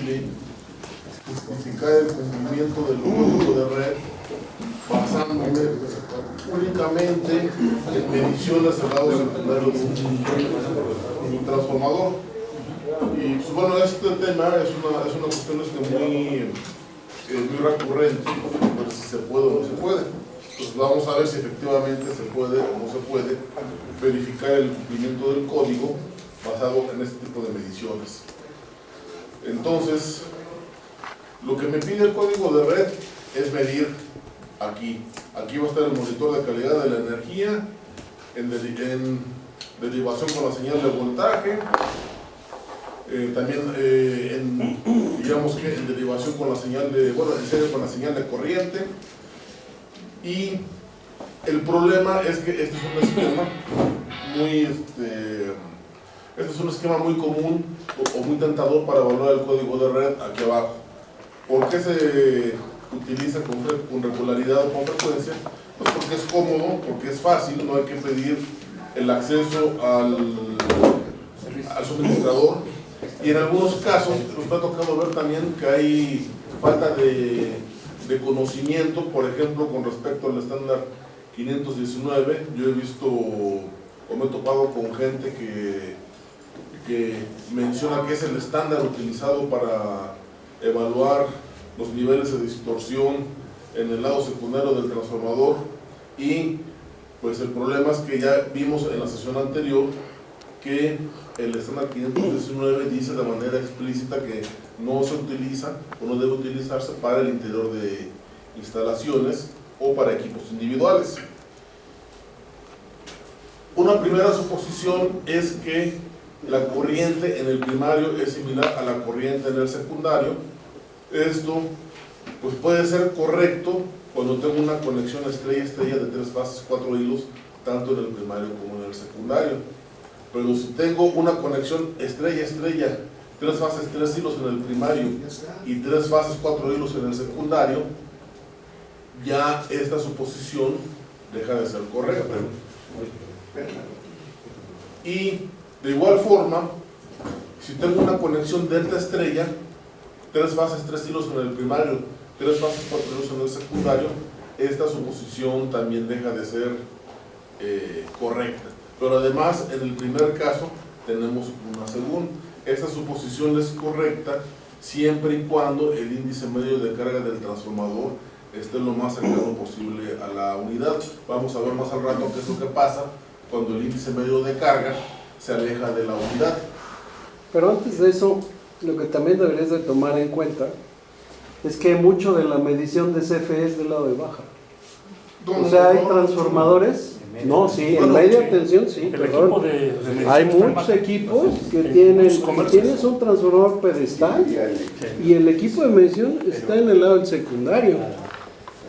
posible justificar el cumplimiento del código de red basándome únicamente en mediciones del lado secundario de un transformador. Y pues, bueno, este tema es una cuestión muy recurrente, pues, si se puede o no se puede. Pues vamos a ver si efectivamente se puede o no se puede verificar el cumplimiento del código basado en este tipo de mediciones. Entonces, lo que me pide el código de red es medir aquí. Aquí va a estar el monitor de calidad de la energía, en derivación con la señal de voltaje, también digamos que en derivación con la señal de, bueno, en serie con la señal de corriente. Y el problema es que este es un esquema muy común o muy tentador para evaluar el código de red aquí abajo. ¿Por qué se utiliza con regularidad o con frecuencia? Pues porque es cómodo, porque es fácil, no hay que pedir el acceso al suministrador, y en algunos casos nos ha tocado ver también que hay falta de conocimiento, por ejemplo, con respecto al estándar 519. Yo he visto o me he topado con gente que menciona que es el estándar utilizado para evaluar los niveles de distorsión en el lado secundario del transformador, y pues el problema es que ya vimos en la sesión anterior que el estándar 519 dice de manera explícita que no se utiliza o no debe utilizarse para el interior de instalaciones o para equipos individuales. Una primera suposición es que la corriente en el primario es similar a la corriente en el secundario. Esto pues puede ser correcto cuando tengo una conexión estrella-estrella de 3 fases, 4 hilos, tanto en el primario como en el secundario. Pero si tengo una conexión estrella-estrella, 3 fases, 3 hilos en el primario y 3 fases, 4 hilos en el secundario, ya esta suposición deja de ser correcta. Y de igual forma, si tengo una conexión delta-estrella, 3 fases, 3 hilos en el primario, 3 fases, 4 hilos en el secundario, esta suposición también deja de ser correcta. Pero además, en el primer caso, tenemos una segunda. Esta suposición es correcta siempre y cuando el índice medio de carga del transformador esté lo más cercano posible a la unidad. Vamos a ver más al rato qué es lo que pasa cuando el índice medio de carga se aleja de la unidad. Pero antes de eso, lo que también deberías de tomar en cuenta es que mucho de la medición de CFE es del lado de baja. O sea, hay transformadores, no, sí, en media tensión, sí, perdón. Hay muchos equipos que tienes un transformador pedestal y el equipo de medición está en el lado del secundario.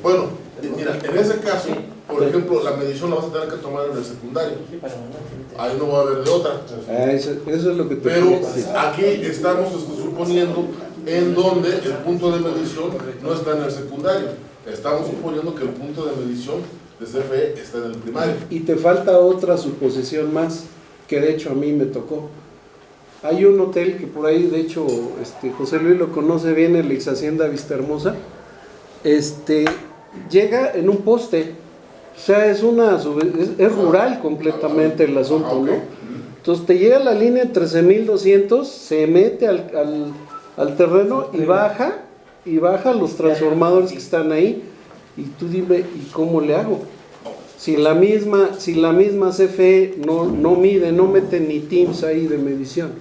Bueno, mira, en ese caso, por ejemplo, la medición la vas a tener que tomar en el secundario. Ahí no va a haber de otra. Eso es lo que te Pero quiero decir. aquí estamos suponiendo en donde el punto de medición no está en el secundario. Estamos suponiendo que el punto de medición de CFE está en el primario. Y te falta otra suposición más, que de hecho a mí me tocó. Hay un hotel que por ahí, de hecho, José Luis lo conoce bien, el ex Hacienda Vistahermosa. Llega en un poste, o sea, es rural completamente el asunto, ¿no? Entonces te llega la línea en 13.200, se mete al terreno y baja los transformadores que están ahí, y tú dime, ¿y cómo le hago? Si la misma CFE no mide, no mete ni TIMS ahí de medición,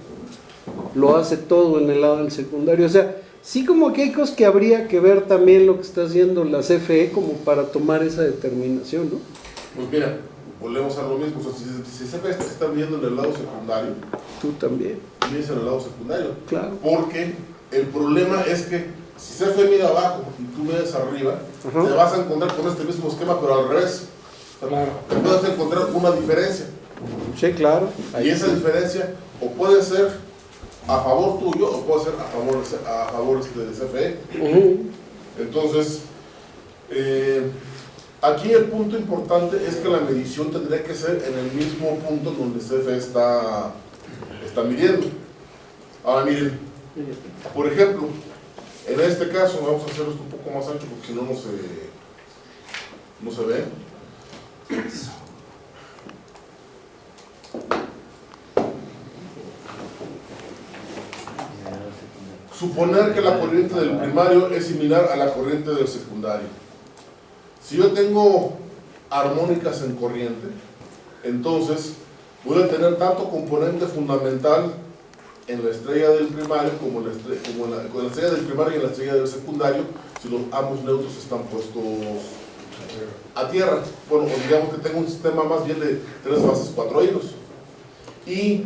lo hace todo en el lado del secundario. O sea, sí, como que hay cosas que habría que ver también lo que está haciendo la CFE como para tomar esa determinación, ¿no? Pues mira, volvemos a lo mismo. O sea, si CFE está viendo en el lado secundario, Tú también. mides en el lado secundario. Claro. Porque el problema es que si CFE mide abajo y tú mides arriba, te vas a encontrar con este mismo esquema, pero al revés. Claro. Te puedes encontrar una diferencia. Sí, claro. Y esa diferencia o puede ser a favor tuyo o puede ser a favor de CFE. Entonces, aquí el punto importante es que la medición tendría que ser en el mismo punto donde CFE está midiendo. Ahora miren, Por ejemplo, en este caso, vamos a hacer esto un poco más ancho porque si no, no se ve. Suponer que la corriente del primario es similar a la corriente del secundario. Si yo tengo armónicas en corriente, entonces voy a tener tanto componente fundamental en la estrella del primario como en la estrella del primario y en la estrella del secundario, si los ambos neutros están puestos a tierra. Bueno, o digamos que tengo un sistema más bien de 3 bases, 4 hilos. Y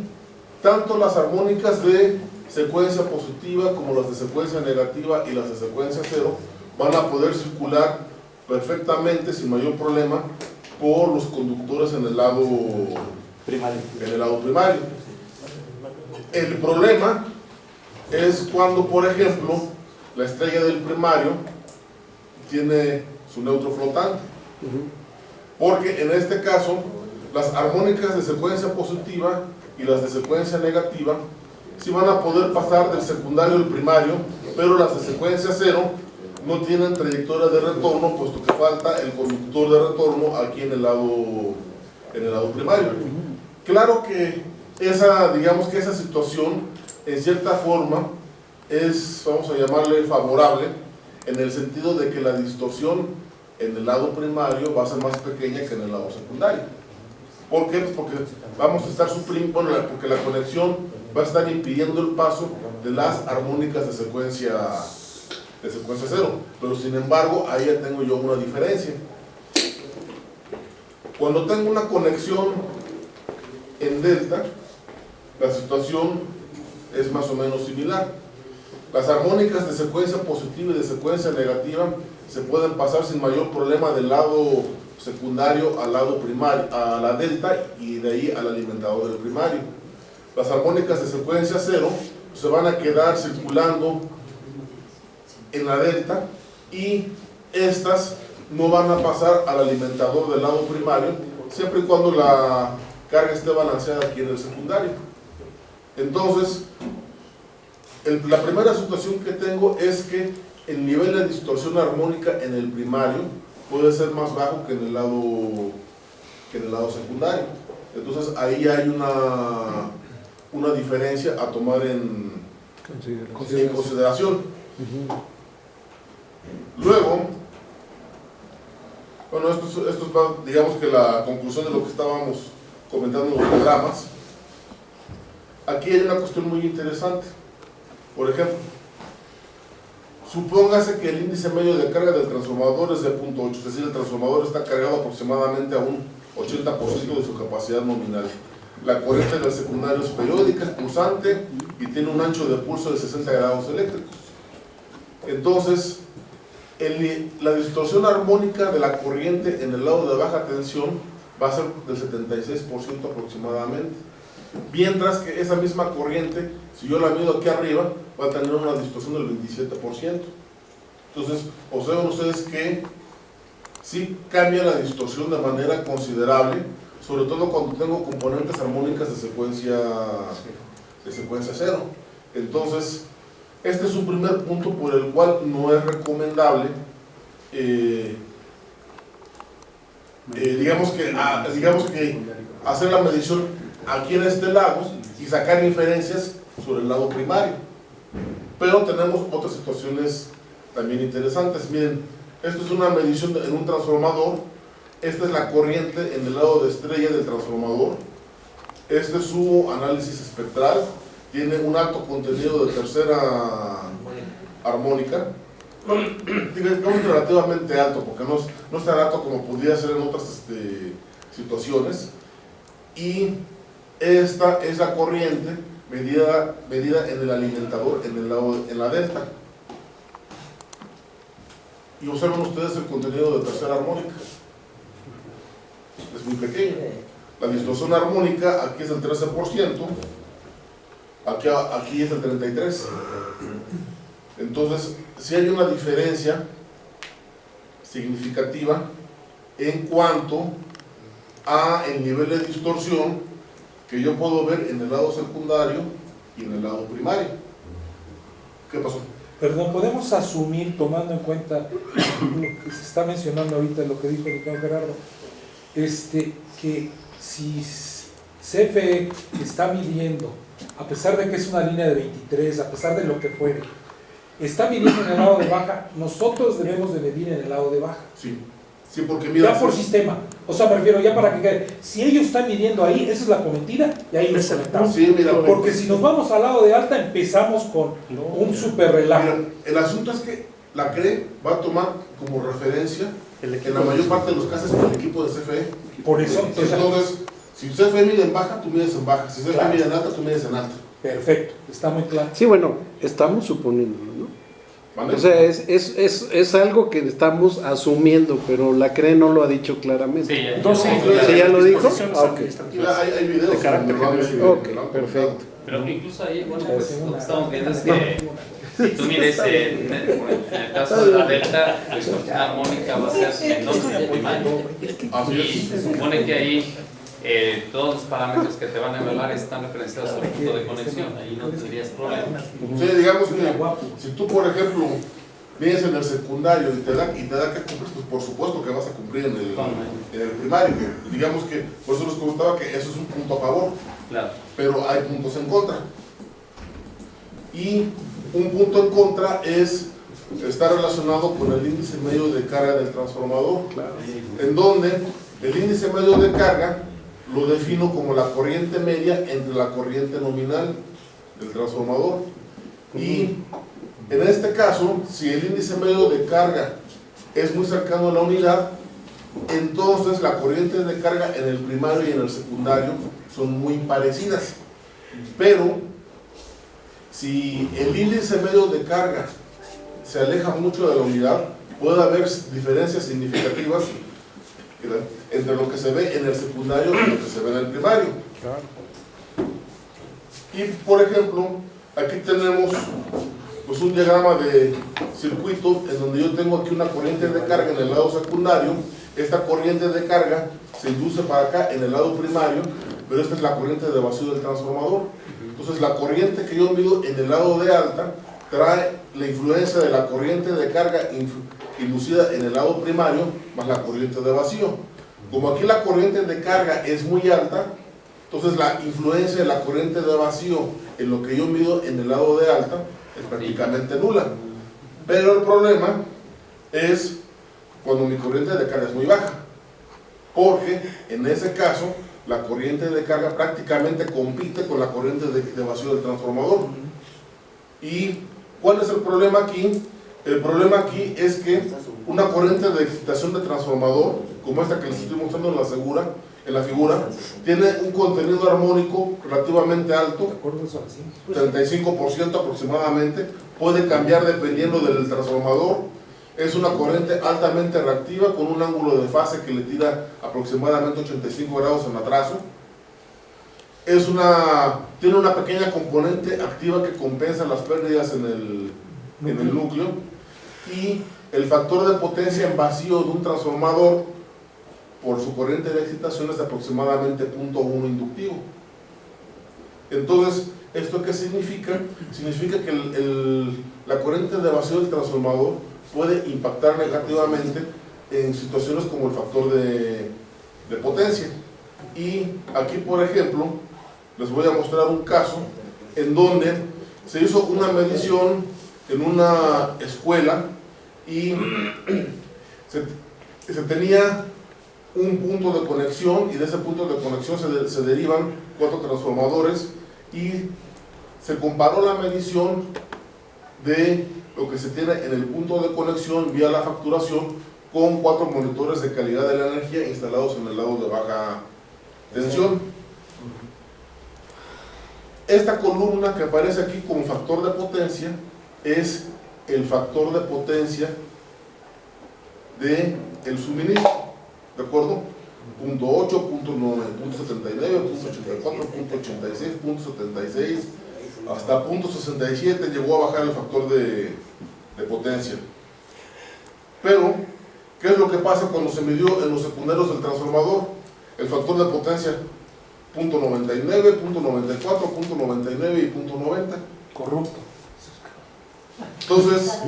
tanto las armónicas de secuencia positiva como las de secuencia negativa y las de secuencia cero van a poder circular perfectamente sin mayor problema por los conductores en el lado primario. El problema es cuando, por ejemplo, la estrella del primario tiene su neutro flotante, porque en este caso las armónicas de secuencia positiva y las de secuencia negativa sí van a poder pasar del secundario al primario, pero las de secuencia cero no tienen trayectoria de retorno, puesto que falta el conductor de retorno aquí en el lado primario. Claro que digamos que esa situación, en cierta forma, es, vamos a llamarle, favorable, en el sentido de que la distorsión en el lado primario va a ser más pequeña que en el lado secundario. ¿Por qué? Pues porque vamos a estar porque la conexión va a estar impidiendo el paso de las armónicas de secuencia cero, pero sin embargo ahí ya tengo yo una diferencia. Cuando tengo una conexión en delta, la situación es más o menos similar. Las armónicas de secuencia positiva y de secuencia negativa se pueden pasar sin mayor problema del lado secundario al lado primario, a la delta, y de ahí al alimentador del primario. Las armónicas de secuencia cero se van a quedar circulando en la delta y estas no van a pasar al alimentador del lado primario siempre y cuando la carga esté balanceada aquí en el secundario. Entonces, la primera situación que tengo es que el nivel de distorsión armónica en el primario puede ser más bajo que en el lado secundario. Entonces ahí hay una diferencia a tomar en consideración. Luego, bueno, esto es digamos que la conclusión de lo que estábamos comentando en los diagramas. Aquí hay una cuestión muy interesante. Por ejemplo, supóngase que el índice medio de carga del transformador es de 0.8, es decir, el transformador está cargado aproximadamente a un 80% de su capacidad nominal. La corriente del secundario es periódica, es pulsante y tiene un ancho de pulso de 60 grados eléctricos. Entonces, la distorsión armónica de la corriente en el lado de baja tensión va a ser del 76% aproximadamente. Mientras que esa misma corriente, si yo la mido aquí arriba, va a tener una distorsión del 27%. Entonces, observen ustedes que sí cambia la distorsión de manera considerable, sobre todo cuando tengo componentes armónicas de secuencia cero. Entonces, este es un primer punto por el cual no es recomendable digamos que hacer la medición aquí en este lado y sacar inferencias sobre el lado primario. Pero tenemos otras situaciones también interesantes. Miren, esto es una medición en un transformador. Esta es la corriente en el lado de estrella del transformador. Este es su análisis espectral. Tiene un alto contenido de tercera armónica. Digamos relativamente alto, porque no es tan alto como podría ser en otras situaciones. Y esta es la corriente medida en el alimentador, en la delta. Y observen ustedes el contenido de tercera armónica. Es muy pequeño. La distorsión armónica aquí es del 13%, aquí es del 33%. Entonces, sí hay una diferencia significativa en cuanto a el nivel de distorsión que yo puedo ver en el lado secundario y en el lado primario. ¿Qué pasó? Perdón, podemos asumir, tomando en cuenta lo que se está mencionando ahorita, lo que dijo el doctor Gerardo, que si CFE está midiendo, a pesar de que es una línea de 23, a pesar de lo que fuere, está midiendo en el lado de baja, nosotros debemos de medir en el lado de baja. Sí, sí, porque mira... Ya por sistema, o sea, me refiero ya para que quede, si ellos están midiendo ahí, esa es la cometida, y ahí nos conectamos. Sí, mira, porque si nos vamos al lado de alta, empezamos con un super relajo. Mira, el asunto es que la CRE va a tomar como referencia, en la mayor parte de los casos, el equipo de CFE. Por eso, Entonces, si CFE mide en baja, tú mides en baja. Si CFE Claro. mide en alta, tú mides en alta. perfecto, está muy claro. Sí, bueno, estamos suponiéndolo, ¿no? ¿Vale? O sea, es algo que estamos asumiendo, pero la CRE no lo ha dicho claramente. Sí, Entonces, ¿Sí ya lo dijo? disposiciones Ah, ok. administrativas. Hay videos de carácter donde lo han general. subido, Ok, perfecto. Pero incluso ahí, bueno, pues lo que estamos viendo es que si tú mides en el caso de la delta, la distorsión armónica va a ser en dosis de primario. Así Y es. se supone que ahí todos los parámetros que te van a evaluar están referenciados al punto de conexión. Ahí no tendrías problemas. Sí, digamos que si tú, por ejemplo, vienes en el secundario y te da que cumplir, pues por supuesto que vas a cumplir en el primario. Digamos que, por eso les comentaba que eso es un punto a favor, Claro. pero hay puntos en contra. Y un punto en contra está relacionado con el índice medio de carga del transformador, en donde el índice medio de carga lo defino como la corriente media entre la corriente nominal del transformador. Y en este caso, si el índice medio de carga es muy cercano a la unidad, entonces la corriente de carga en el primario y en el secundario son muy parecidas. Pero si el índice medio de carga se aleja mucho de la unidad, puede haber diferencias significativas entre lo que se ve en el secundario y lo que se ve en el primario. Y por ejemplo, aquí tenemos pues un diagrama de circuito en donde yo tengo aquí una corriente de carga en el lado secundario. Esta corriente de carga se induce para acá en el lado primario, pero esta es la corriente de vacío del transformador. Entonces la corriente que yo mido en el lado de alta trae la influencia de la corriente de carga inducida en el lado primario más la corriente de vacío. Como aquí la corriente de carga es muy alta, entonces la influencia de la corriente de vacío en lo que yo mido en el lado de alta es prácticamente nula. Pero el problema es cuando mi corriente de carga es muy baja, porque en ese caso la corriente de carga prácticamente compite con la corriente de vacío del transformador. ¿Y cuál es el problema aquí? El problema aquí es que una corriente de excitación de transformador, como esta que les estoy mostrando en la figura, tiene un contenido armónico relativamente alto, 35% aproximadamente, puede cambiar dependiendo del transformador. Es una corriente altamente reactiva con un ángulo de fase que le tira aproximadamente 85 grados en atraso. Tiene una pequeña componente activa que compensa las pérdidas en el núcleo, y el factor de potencia en vacío de un transformador por su corriente de excitación es de aproximadamente 0.1 inductivo. Entonces, ¿esto qué significa? Significa que la corriente de vacío del transformador puede impactar negativamente en situaciones como el factor de potencia. Y aquí, por ejemplo, les voy a mostrar un caso en donde se hizo una medición en una escuela y se tenía un punto de conexión, y de ese punto de conexión se derivan 4 transformadores, y se comparó la medición de lo que se tiene en el punto de conexión vía la facturación con 4 monitores de calidad de la energía instalados en el lado de baja tensión. Esta columna que aparece aquí como factor de potencia es el factor de potencia del suministro, ¿de acuerdo? Punto 8, punto 9, punto 79, punto 84, punto 86, punto 76, hasta punto 67 llegó a bajar el factor de potencia. Pero, ¿qué es lo que pasa cuando se midió en los secundarios del transformador? El factor de potencia, punto 99, punto 94, punto 99 y punto 90. Corrupto. Entonces,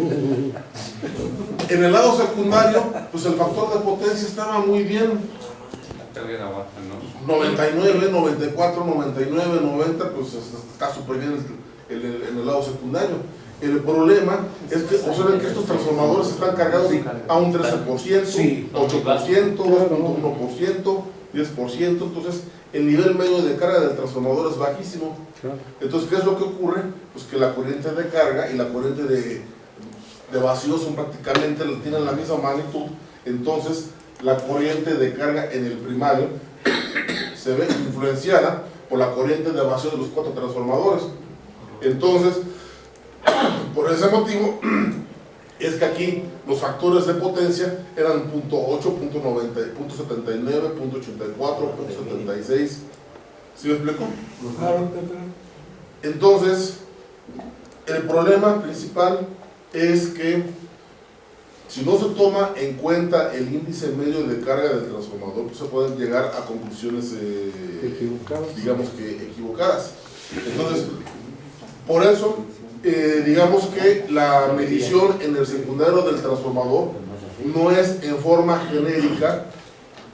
en el lado secundario, pues el factor de potencia estaba muy bien. La carga era baja, ¿no? 99, 94, 99, 90, pues está súper bien en el lado secundario. El problema es que observen que estos transformadores están cargados a un 13%, Sí. 8%, 2.1%, 10%, entonces el nivel medio de carga del transformador es bajísimo. Entonces, ¿qué es lo que ocurre? Pues que la corriente de carga y la corriente de vacío son prácticamente, tienen la misma magnitud, entonces la corriente de carga en el primario se ve influenciada por la corriente de vacío de los 4 transformadores. Entonces, por ese motivo, es que aquí los factores de potencia eran .8, .90, .79, .84, .76. ¿Sí me explico? Entonces, el problema principal es que si no se toma en cuenta el índice medio de carga del transformador, pues se pueden llegar a conclusiones, digamos que equivocadas. Entonces, por eso, digamos que la medición en el secundario del transformador no es en forma genérica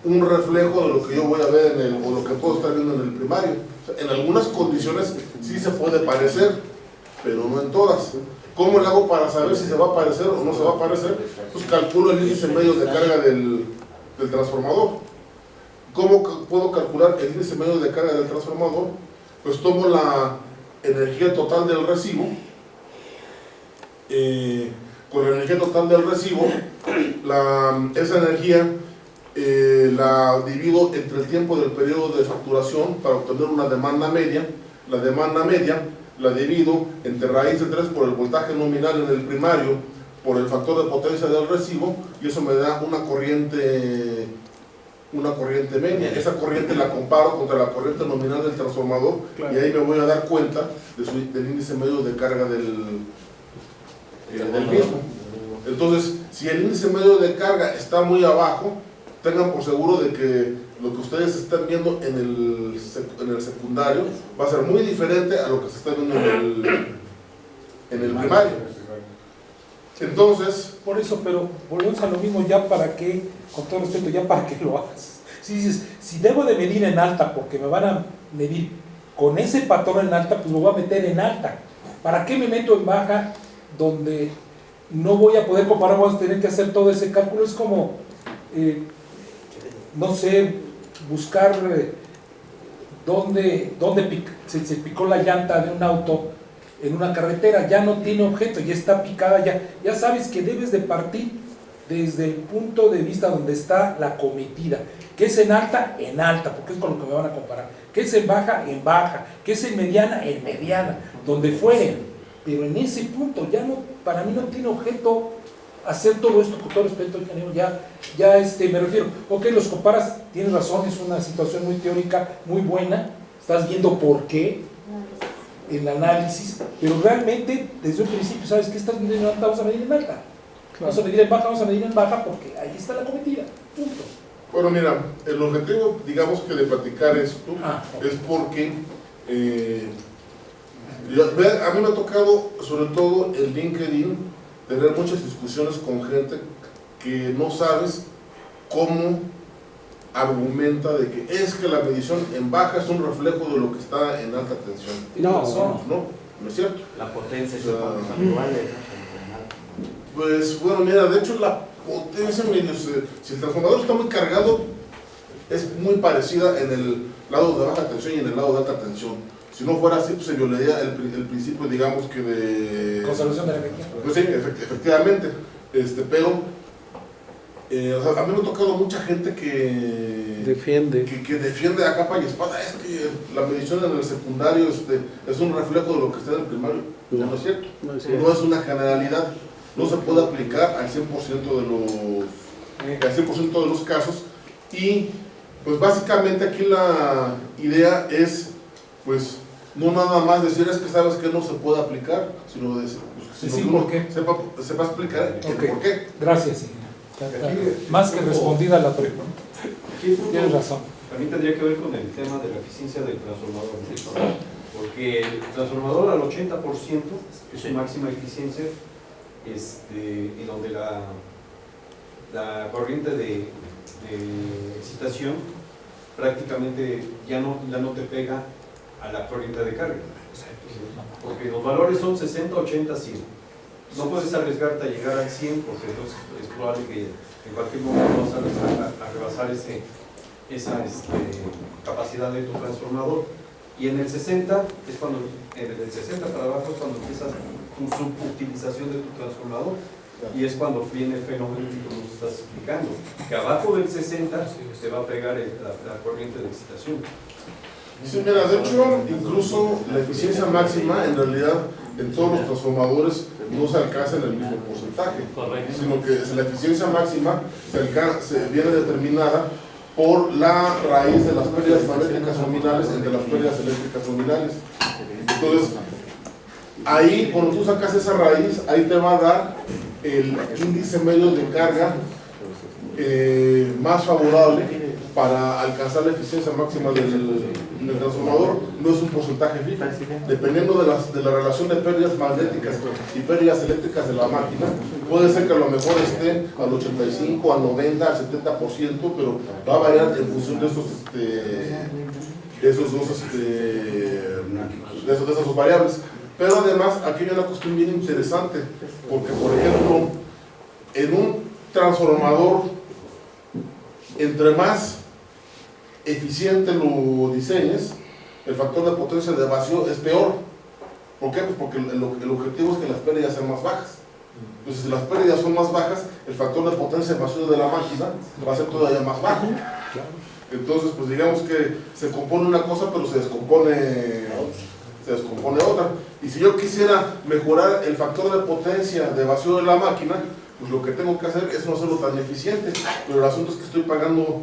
un reflejo de lo que yo voy a ver o lo que puedo estar viendo en el primario. O sea, en algunas condiciones sí se puede parecer, pero no en todas. ¿Cómo le hago para saber si se va a parecer o no se va a parecer? Pues calculo el índice medio de carga del transformador. ¿Cómo puedo calcular el índice medio de carga del transformador? Pues tomo la energía total del recibo, con la energía total del recibo, esa energía la divido entre el tiempo del periodo de facturación para obtener una demanda media. La demanda media la divido entre raíz de 3 por el voltaje nominal en el primario por el factor de potencia del recibo, y eso me da una corriente media. Esa corriente la comparo contra la corriente nominal del transformador, y ahí me voy a dar cuenta del índice medio de carga del mismo. Entonces, si el índice medio de carga está muy abajo, tengan por seguro de que lo que ustedes están viendo en el secundario va a ser muy diferente a lo que se está viendo en el primario. Entonces, por eso, pero volvemos a lo mismo, ya para qué, con todo respeto, ya para qué lo hagas. Si dices, si debo de medir en alta porque me van a medir con ese patrón en alta, pues lo voy a meter en alta. ¿Para qué me meto en baja donde no voy a poder comparar? Voy a tener que hacer todo ese cálculo. Es como, no sé, buscar dónde se picó la llanta de un auto en una carretera. Ya no tiene objeto, ya está picada, ya sabes que debes de partir desde el punto de vista donde está la cometida. ¿Qué es en alta? En alta, porque es con lo que me van a comparar. ¿Qué es en baja? En baja. ¿Qué es en mediana? En mediana, donde fuere. Pero en ese punto ya no, para mí no tiene objeto hacer todo esto. Con todo respeto, ingeniero, me refiero, ok, los comparas, tienes razón, es una situación muy teórica, muy buena, estás viendo por qué, el análisis, pero realmente desde un principio sabes que estás midiendo en alta, vamos a medir en alta, vamos a medir en baja, vamos a medir en baja, porque ahí está la cometida, punto. Bueno, mira, el objetivo, digamos que de platicar esto, es porque a mí me ha tocado, sobre todo en LinkedIn, tener muchas discusiones con gente que no sabes cómo argumenta de que es que la medición en baja es un reflejo de lo que está en alta tensión. No es cierto. La potencia es igual. Pues bueno, mira, de hecho la potencia, si el transformador está muy cargado, es muy parecida en el lado de baja tensión y en el lado de alta tensión. Si no fuera así, pues se violaría el principio, digamos que de conservación de la energía. Pues sí, efectivamente, pero o sea, a mí me ha tocado mucha gente que defiende a capa y espada. Es que la medición en el secundario es un reflejo de lo que está en el primario. No es cierto. No es una generalidad. No se puede aplicar al 100% de los casos. Y pues básicamente aquí la idea es, pues, no nada más decir es que sabes que no se puede aplicar, sino decir, pues, sí, ¿por qué? Sepa explicar el por qué. Gracias, más que respondida la pregunta. Tienes razón. También tendría que ver con el tema de la eficiencia del transformador, ¿sí? Porque el transformador al 80%, que es su máxima eficiencia, en donde la corriente de excitación prácticamente ya no te pega a la corriente de carga. Porque los valores son 60, 80, 100. No puedes arriesgarte a llegar al 100 porque entonces es probable que en cualquier momento vas a rebasar esa capacidad de tu transformador. Y en el 60 es cuando, en el 60 para abajo es cuando empiezas tu subutilización de tu transformador. Y es cuando viene el fenómeno que tú nos estás explicando, que abajo del 60 se va a pegar la corriente de excitación. Sí, mira, de hecho, incluso la eficiencia máxima, en realidad, en todos los transformadores no se alcanza en el mismo porcentaje, sino que la eficiencia máxima viene determinada por la raíz de las pérdidas magnéticas nominales entre las pérdidas eléctricas nominales. Entonces, ahí, cuando tú sacas esa raíz, ahí te va a dar el índice medio de carga más favorable para alcanzar la eficiencia máxima del transformador. No es un porcentaje fijo, dependiendo de la relación de pérdidas magnéticas y pérdidas eléctricas de la máquina. Puede ser que a lo mejor esté al 85, al 90, al 70%, pero va a variar en función de esas dos variables. Pero además, aquí hay una cuestión bien interesante, porque por ejemplo, en un transformador, entre más eficiente lo diseñes, el factor de potencia de vacío es peor. ¿Por qué? Pues porque el objetivo es que las pérdidas sean más bajas. Entonces, si las pérdidas son más bajas, el factor de potencia de vacío de la máquina va a ser todavía más bajo. Entonces, pues digamos que se compone una cosa, pero se descompone otra. Y si yo quisiera mejorar el factor de potencia de vacío de la máquina, pues lo que tengo que hacer es no hacerlo tan eficiente. Pero el asunto es que estoy pagando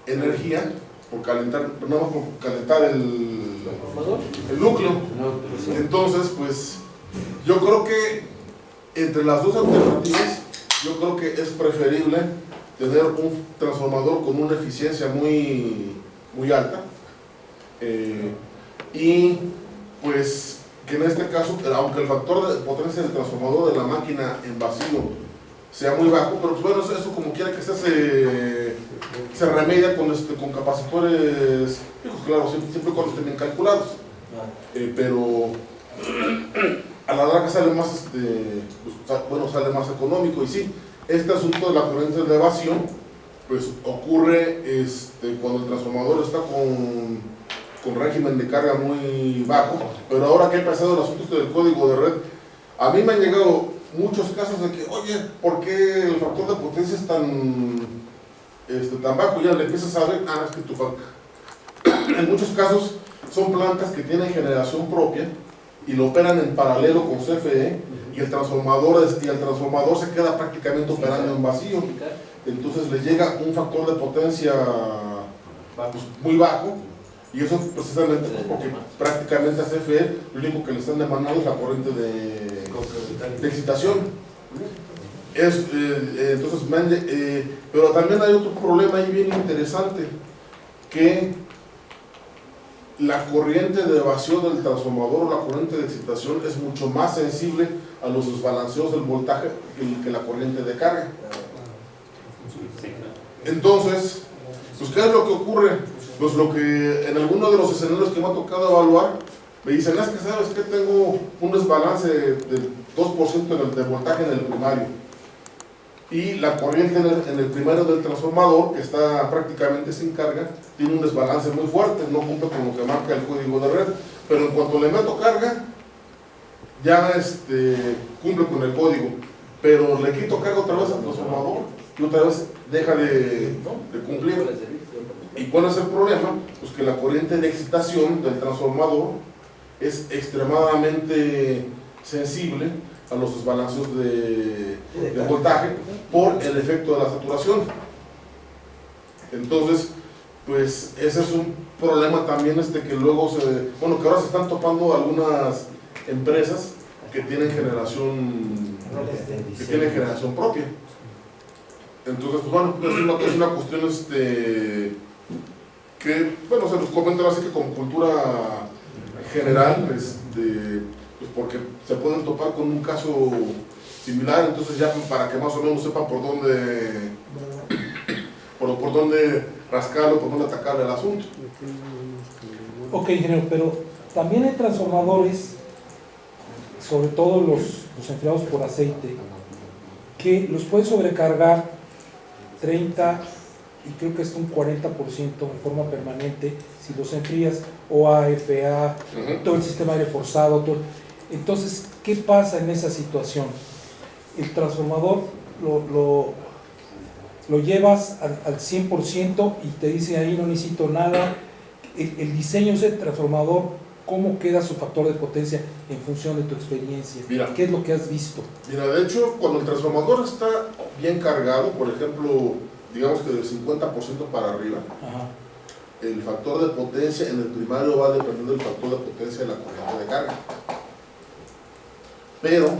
energía por calentar, nada más por calentar el núcleo. Entonces, pues yo creo que entre las dos alternativas, yo creo que es preferible tener un transformador con una eficiencia muy alta, y pues que en este caso, aunque el factor de potencia del transformador de la máquina en vacío sea muy bajo, pero pues bueno, eso como quiera que sea se remedia con capacitores, claro, siempre cuando estén bien calculados, pero a la larga sale más, sale más económico. Y sí, este asunto de la corriente de vacío pues ocurre cuando el transformador está con régimen de carga muy bajo. Pero ahora que ha empezado el asunto del código de red, a mí me han llegado muchos casos de que, oye, ¿por qué el factor de potencia es tan bajo? Ya le empiezas a ver, es que en muchos casos son plantas que tienen generación propia y lo operan en paralelo con CFE, y el transformador se queda prácticamente operando en vacío. Entonces le llega un factor de potencia pues, muy bajo, y eso precisamente porque prácticamente a CFE lo único que le están demandando es la corriente de excitación. Entonces, pero también hay otro problema ahí bien interesante, que la corriente de vacío del transformador o la corriente de excitación es mucho más sensible a los desbalanceos del voltaje que la corriente de carga. Entonces, pues ¿qué es lo que ocurre? Pues lo que en alguno de los escenarios que me ha tocado evaluar, me dicen, es que sabes que tengo un desbalance del 2% de voltaje en el primario, y la corriente en el primario del transformador, que está prácticamente sin carga, tiene un desbalance muy fuerte, no cumple con lo que marca el código de red, pero en cuanto le meto carga, ya cumple con el código, pero le quito carga otra vez al transformador y otra vez deja de cumplir. ¿Y cuál es el problema? Pues que la corriente de excitación del transformador es extremadamente sensible a los desbalanceos de voltaje por el efecto de la saturación. Entonces, pues ese es un problema también que luego que ahora se están topando algunas empresas que tienen generación propia. Entonces, pues bueno, es una cuestión que, bueno, se nos comenta así que como cultura general, pues porque se pueden topar con un caso similar, entonces ya para que más o menos sepan por dónde rascarlo, por dónde atacar el asunto. Ok, ingeniero, pero también hay transformadores, sobre todo los enfriados por aceite, que los puedes sobrecargar 30 y creo que es un 40% en forma permanente si los enfrías, o AFA, todo el sistema aire forzado, todo. Entonces, ¿qué pasa en esa situación? El transformador lo llevas al 100% y te dice ahí no necesito nada. El diseño de ese transformador, ¿cómo queda su factor de potencia en función de tu experiencia? Mira, ¿Qué es lo que has visto? Mira, de hecho, cuando el transformador está bien cargado, por ejemplo, digamos que del 50% para arriba, Ajá. el factor de potencia en el primario va a depender del factor de potencia de la corriente de carga. Pero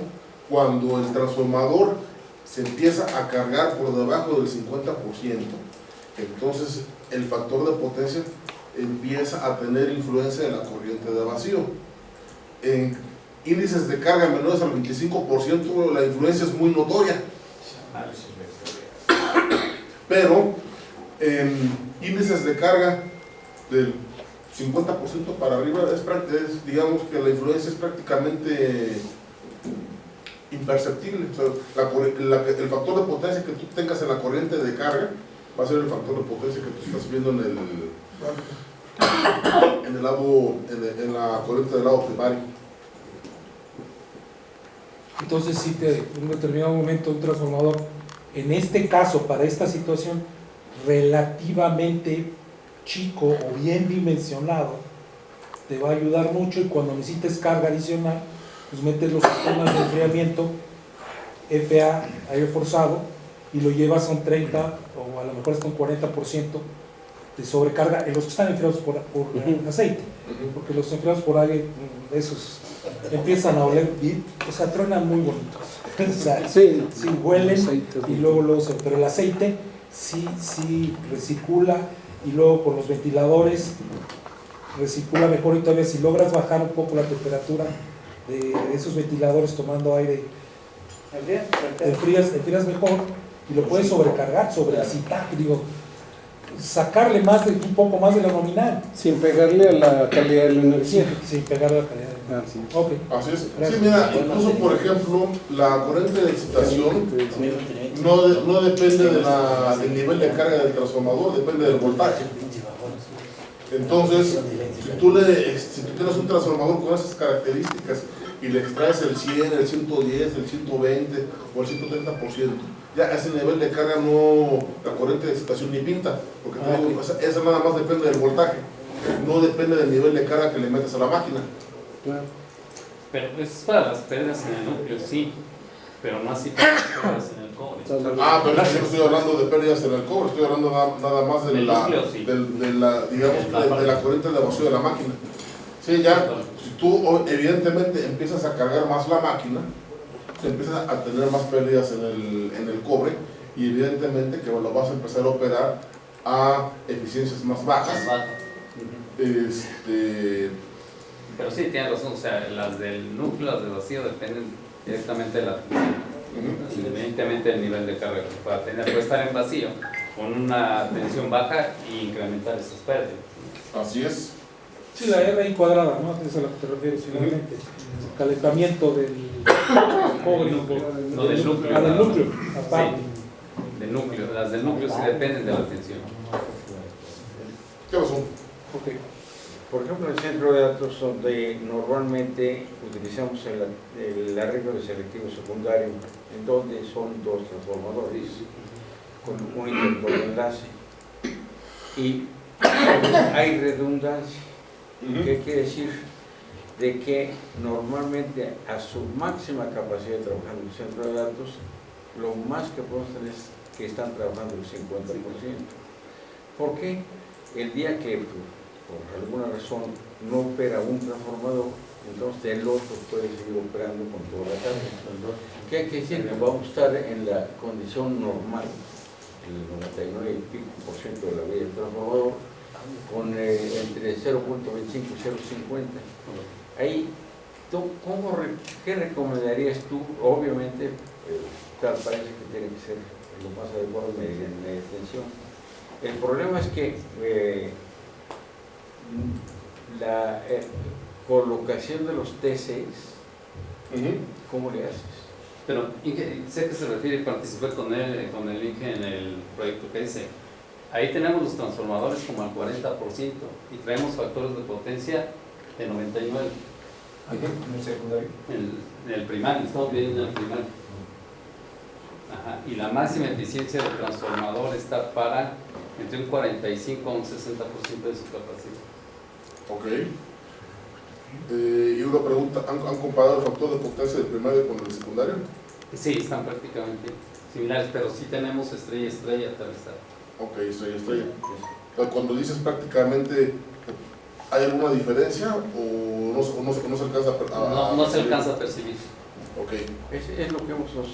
cuando el transformador se empieza a cargar por debajo del 50%, entonces el factor de potencia empieza a tener influencia de la corriente de vacío. En índices de carga menores al 25%, la influencia es muy notoria. Pero en índices de carga del 50% para arriba, digamos que la influencia es prácticamente imperceptible. O sea, el factor de potencia que tú tengas en la corriente de carga va a ser el factor de potencia que tú estás viendo en la corriente del lado primario. Entonces, si en un determinado momento un transformador, en este caso, para esta situación, relativamente chico o bien dimensionado, te va a ayudar mucho, y cuando necesites carga adicional, pues metes los sistemas de enfriamiento, FA, aire forzado, y lo llevas a un 30 o a lo mejor hasta un 40% de sobrecarga en los que están enfriados por aceite, porque los enfriados por aire, esos empiezan a oler bien, o sea, truenan muy bonitos. O sea, sí huelen y luego pero el aceite sí recircula, y luego con los ventiladores recircula mejor, y todavía si logras bajar un poco la temperatura de esos ventiladores tomando aire, enfrías mejor y lo puedes sobrecargar, sobreexcitar, digo, sacarle un poco más de la nominal. Sin pegarle a la calidad de la energía. Sin pegarle a la calidad de la energía. Okay. Así es. Sí, mira, incluso por ejemplo, la corriente de excitación no depende del nivel de carga del transformador, depende del voltaje. Entonces, si tú tienes un transformador con esas características y le extraes el 100, el 110, el 120 o el 130%, ya a ese nivel de carga la corriente de excitación ni pinta, porque esa nada más depende del voltaje, no depende del nivel de carga que le metes a la máquina. Claro. Pero es para las pérdidas en el núcleo, sí, pero no así para las pérdidas en el cobre. Pero yo no estoy hablando de pérdidas en el cobre, estoy hablando nada más de la corriente de vacío de la máquina. Sí, ya, si tú evidentemente empiezas a cargar más la máquina, se empieza a tener más pérdidas en el cobre, y evidentemente que lo vas a empezar a operar a eficiencias más bajas. Pero sí, tienes razón, o sea, las del núcleo, las del vacío dependen directamente de la tensión, independientemente del nivel de carga que pueda tener. Puede estar en vacío con una tensión baja y incrementar esas pérdidas. Así es. Sí, la RI cuadrada, ¿no? Es a lo que te refieres finalmente. El calentamiento del cobre. No, del núcleo. Del núcleo, aparte. Sí, del núcleo. Las del núcleo sí dependen de la tensión. ¿Qué pasó? Okay. Por ejemplo, en el centro de datos, donde normalmente utilizamos el arreglo de selectivo secundario, en donde son dos transformadores con un inductor de enlace, y hay redundancia. ¿Qué quiere decir? De que normalmente a su máxima capacidad de trabajar en el centro de datos, lo más que podemos tener es que están trabajando el 50%. ¿Por qué? El día que por alguna razón no opera un transformador, entonces el otro puede seguir operando con toda la carga. ¿Qué hay que decir? Que vamos a estar en la condición normal, el 99 y pico por ciento de la vida del transformador, con entre 0.25 y 0.50. Ahí ¿Qué recomendarías tú? Obviamente, tal parece que tiene que ser lo más adecuado en la extensión. El problema es que la colocación de los T6, ¿cómo le haces? Pero sé que se refiere, participé con el Inge en el proyecto que dice, ahí tenemos los transformadores como al 40% y traemos factores de potencia de 99. ¿En el secundario? En el primario, estamos viendo en el primario. Ajá. Y la máxima eficiencia del transformador está para entre un 45 a un 60% de su capacidad. Ok. Y una pregunta, ¿han comparado el factor de potencia del primario con el secundario? Sí, están prácticamente similares, pero sí tenemos estrella aterrizada. Ok, estrella. Cuando dices prácticamente, ¿hay alguna diferencia o no se alcanza a No se alcanza a percibir. Ok. Es lo que nosotros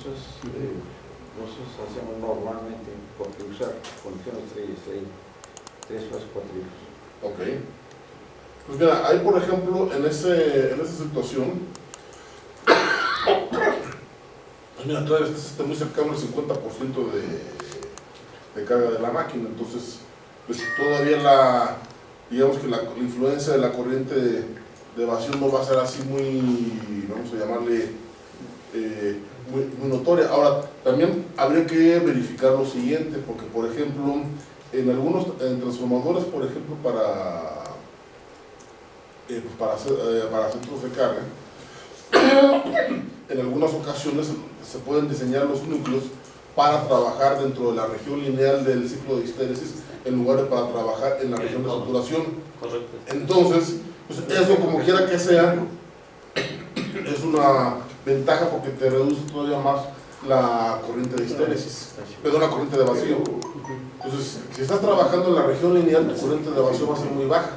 hacemos normalmente, porque usar conexión estrella, 3 fases 4 hilos. Ok. Pues mira, hay por ejemplo en esa situación, pues mira, todavía está muy cercano al 50% de carga de la máquina, entonces pues todavía digamos que la influencia de la corriente de evasión no va a ser así muy, vamos a llamarle, muy notoria. Ahora, también habría que verificar lo siguiente, porque por ejemplo, en transformadores, por ejemplo, para centros de carga, en algunas ocasiones se pueden diseñar los núcleos para trabajar dentro de la región lineal del ciclo de histéresis en lugar de para trabajar en la región de saturación. Correcto. Entonces, pues eso como quiera que sea, es una ventaja porque te reduce todavía más la corriente de histéresis, perdón, la corriente de vacío. Entonces, si estás trabajando en la región lineal, tu corriente de vacío va a ser muy baja.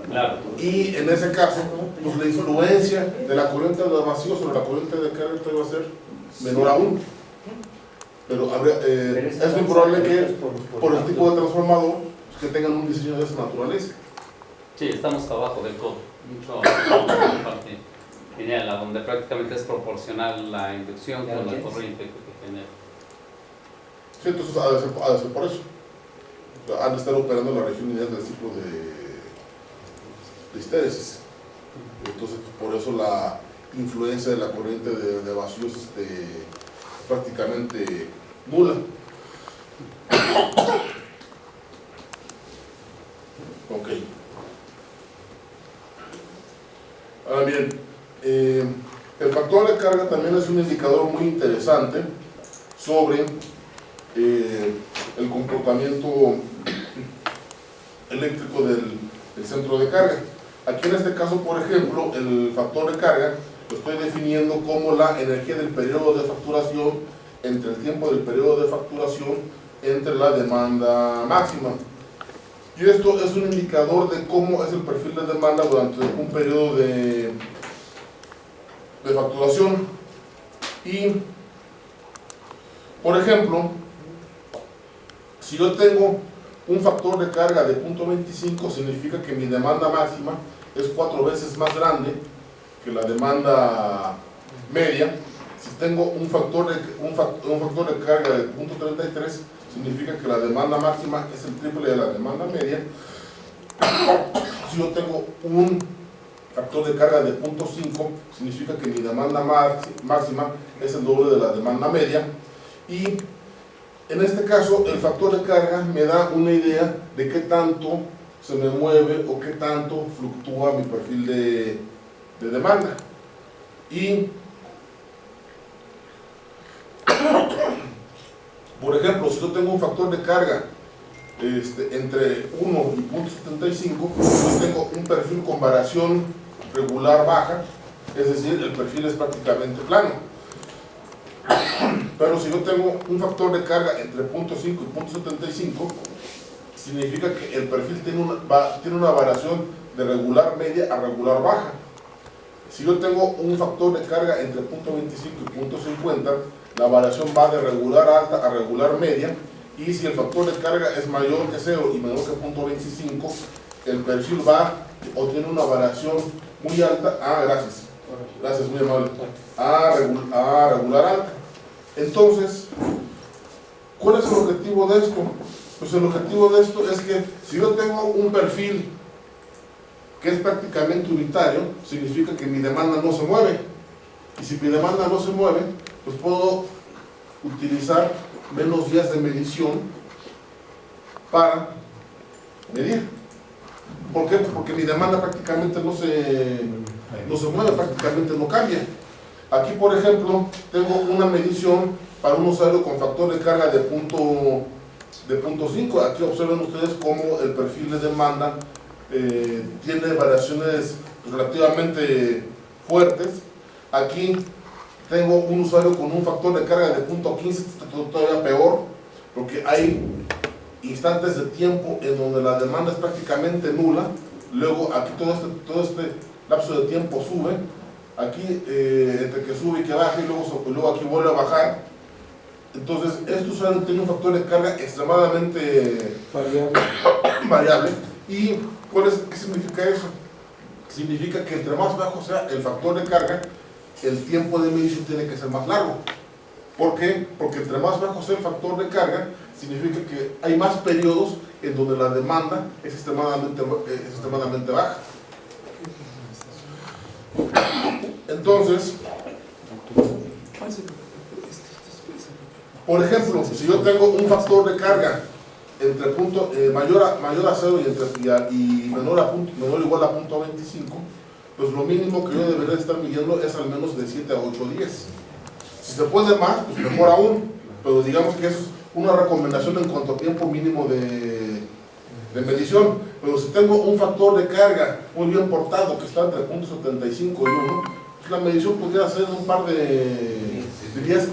Claro. Y en ese caso, pues la influencia de la corriente de vacío sobre la corriente de carga va a ser menor aún. Pero es muy probable que por el tipo de transformador que tengan un diseño de esa naturaleza. Sí, estamos abajo del codo, mucho parte lineal, donde prácticamente es proporcional la inducción con la corriente que genera. Sí, entonces ha de ser por eso. O sea, han de estar operando en la región lineal del ciclo de histéresis. Entonces, por eso la influencia de la corriente de vacío es prácticamente nula. Ok. Ahora bien, el factor de carga también es un indicador muy interesante sobre el comportamiento eléctrico del centro de carga. Aquí en este caso, por ejemplo, el factor de carga lo estoy definiendo como la energía del periodo de facturación entre el tiempo del periodo de facturación entre la demanda máxima. Y esto es un indicador de cómo es el perfil de demanda durante un periodo de facturación. Y, por ejemplo, si yo tengo un factor de carga de 0.25, significa que mi demanda máxima es 4 veces más grande que la demanda media. Si tengo un factor de carga de 0.33, significa que la demanda máxima es el triple de la demanda media. Si yo tengo un factor de carga de 0.5, significa que mi demanda máxima es el doble de la demanda media. Y en este caso, el factor de carga me da una idea de qué tanto se me mueve o qué tanto fluctúa mi perfil de demanda. Y, por ejemplo, si yo tengo un factor de carga entre 1 y 0.75, yo tengo un perfil con variación regular baja, es decir, el perfil es prácticamente plano. Pero si yo tengo un factor de carga entre 0.5 y 0.75, significa que el perfil tiene una variación de regular media a regular baja. Si yo tengo un factor de carga entre 0.25 y 0.50, la variación va de regular alta a regular media, y si el factor de carga es mayor que 0 y menor que 0.25, el perfil va o tiene una variación muy alta, Gracias, muy amable. A regular alta. Entonces, ¿cuál es el objetivo de esto? Pues el objetivo de esto es que si yo tengo un perfil que es prácticamente unitario, significa que mi demanda no se mueve. Y si mi demanda no se mueve, pues puedo utilizar menos días de medición para medir. ¿Por qué? Pues porque mi demanda prácticamente no se mueve, prácticamente no cambia. Aquí, por ejemplo, tengo una medición para un usuario con factor de carga de punto 5. Aquí observen ustedes cómo el perfil de demanda tiene variaciones relativamente fuertes. Aquí tengo un usuario con un factor de carga de punto 15, todavía peor, porque hay instantes de tiempo en donde la demanda es prácticamente nula. Luego aquí todo este lapso de tiempo sube. Aquí entre que sube y que baja, y luego aquí vuelve a bajar. Entonces este usuario tiene un factor de carga extremadamente variable. ¿Y qué significa eso? Significa que entre más bajo sea el factor de carga, el tiempo de medición tiene que ser más largo. ¿Por qué? Porque entre más bajo sea el factor de carga, significa que hay más periodos en donde la demanda es extremadamente baja. Entonces, por ejemplo, si yo tengo un factor de carga entre mayor a 0 y menor o igual a 0.25, pues lo mínimo que yo debería estar midiendo es al menos de 7 a 8 días. Si se puede más, pues mejor aún, pero digamos que eso es una recomendación en cuanto a tiempo mínimo de medición. Pero si tengo un factor de carga muy bien portado que está entre 0.75 y 1, pues la medición podría ser de un par de días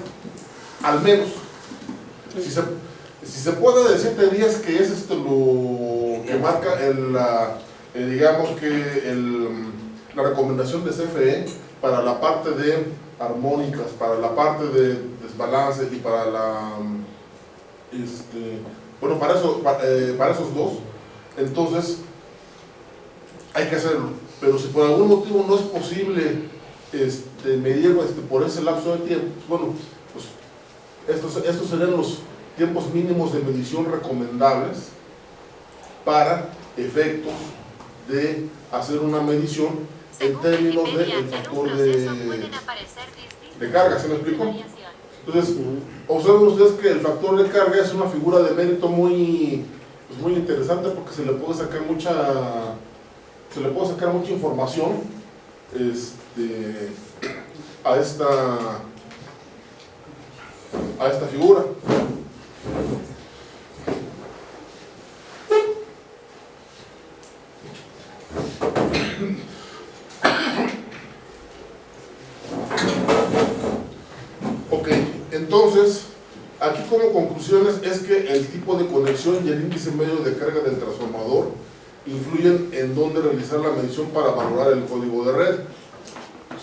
al menos. Si se puede de 7 días, que es lo que marca digamos que la recomendación de CFE para la parte de armónicas, para la parte de desbalance y para para esos dos, entonces hay que hacerlo. Pero si por algún motivo no es posible medir por ese lapso de tiempo, bueno, pues estos serían los tiempos mínimos de medición recomendables para efectos de hacer una medición en términos del factor de carga. ¿Se me explicó? Entonces, observen ustedes que el factor de carga es una figura de mérito muy interesante, porque se le puede sacar mucha información a esta figura. Ok, entonces, aquí como conclusiones es que el tipo de conexión y el índice medio de carga del transformador influyen en dónde realizar la medición para valorar el código de red.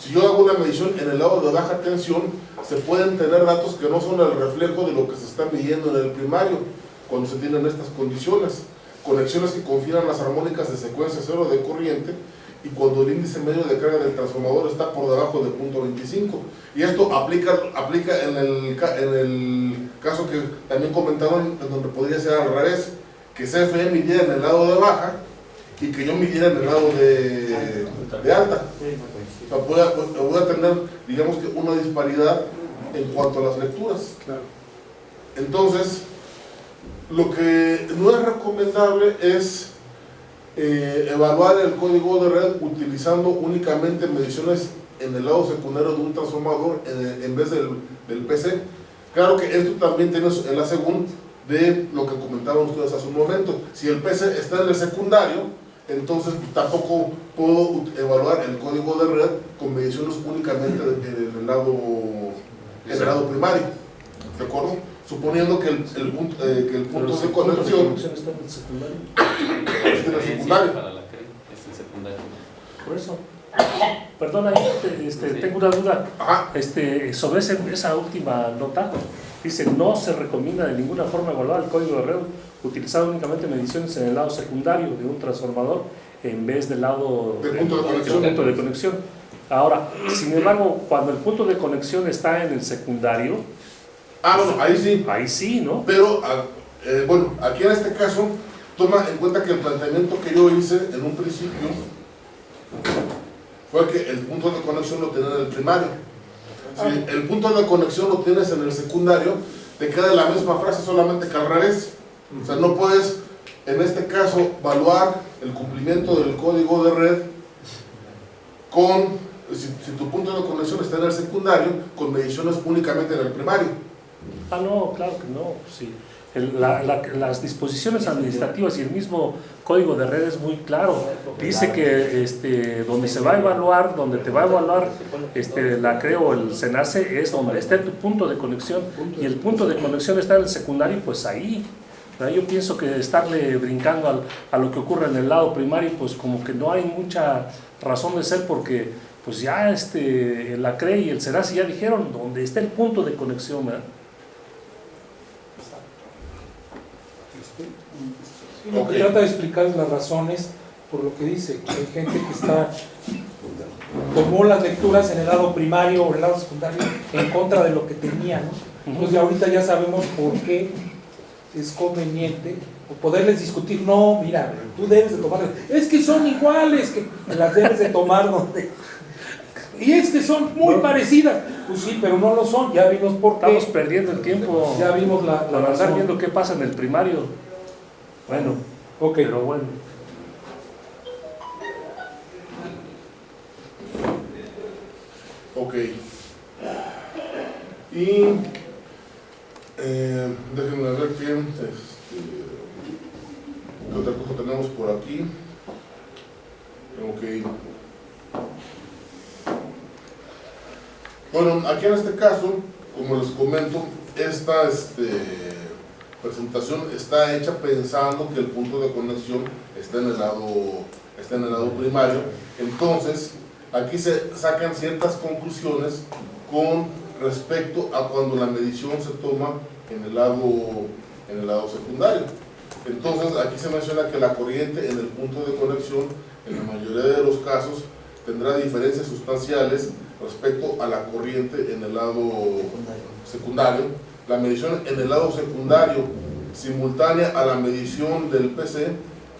Si yo hago una medición en el lado de baja tensión, se pueden tener datos que no son el reflejo de lo que se está midiendo en el primario, cuando se tienen estas condiciones. Conexiones que confieran las armónicas de secuencia cero de corriente, y cuando el índice medio de carga del transformador está por debajo de 0.25. Y esto aplica en el caso que también comentaron, en donde podría ser al revés, que CFE midiera en el lado de baja y que yo midiera en el lado de alta. O sea, voy a tener, digamos que, una disparidad en cuanto a las lecturas. Entonces, lo que no es recomendable es evaluar el código de red utilizando únicamente mediciones en el lado secundario de un transformador en vez del PC. Claro que esto también tiene el asegún de lo que comentaban ustedes hace un momento. Si el PC está en el secundario, entonces tampoco puedo evaluar el código de red con mediciones únicamente en el lado primario. ¿De acuerdo? Suponiendo que el punto de conexión está en el secundario. Está en el secundario. Para la CRE, es el secundario. Por eso. Perdona, tengo una duda. Sobre esa última nota. Dice, no se recomienda de ninguna forma evaluar el código de red utilizando únicamente mediciones en el lado secundario de un transformador en vez del lado del punto de conexión. punto de conexión. Ahora, sin embargo, cuando el punto de conexión está en el secundario, Bueno, ahí sí. ¿no? Pero, bueno, aquí en este caso, toma en cuenta que el planteamiento que yo hice en un principio fue que el punto de conexión lo tenía en el primario. Si el punto de conexión lo tienes en el secundario, te queda la misma frase, solamente que al revés. O sea, no puedes, en este caso, evaluar el cumplimiento del código de red con, si tu punto de conexión está en el secundario, con mediciones únicamente en el primario. No, claro que no, sí. Las disposiciones administrativas y el mismo código de red es muy claro. Dice que donde se va a evaluar, donde te va a evaluar el SENACE es donde esté tu punto de conexión, y el punto de conexión está en el secundario, pues ahí. Yo pienso que estarle brincando a lo que ocurre en el lado primario, pues como que no hay mucha razón de ser, porque pues ya la CRE y el SENACE ya dijeron donde está el punto de conexión, ¿verdad? Lo que trata de explicar es las razones por lo que dice, que hay gente que tomó las lecturas en el lado primario o el lado secundario en contra de lo que tenía, ¿no? Entonces ahorita ya sabemos por qué es conveniente o poderles discutir. No, mira, tú debes de tomarlas, es que son iguales, que las debes de tomar donde... Y es que son muy parecidas. Pues sí, pero no lo son, ya vimos por qué. Estamos perdiendo el tiempo. Ya vimos la andar razón. viendo qué pasa en el primario. Bueno, ok. Pero bueno. Ok. Y déjenme ver qué otra cosa tenemos por aquí. Ok. Bueno, aquí en este caso, como les comento, esta presentación está hecha pensando que el punto de conexión está en el lado primario. Entonces, aquí se sacan ciertas conclusiones con respecto a cuando la medición se toma en el lado secundario. Entonces, aquí se menciona que la corriente en el punto de conexión, en la mayoría de los casos, tendrá diferencias sustanciales respecto a la corriente en el lado secundario. La medición en el lado secundario, simultánea a la medición del PC,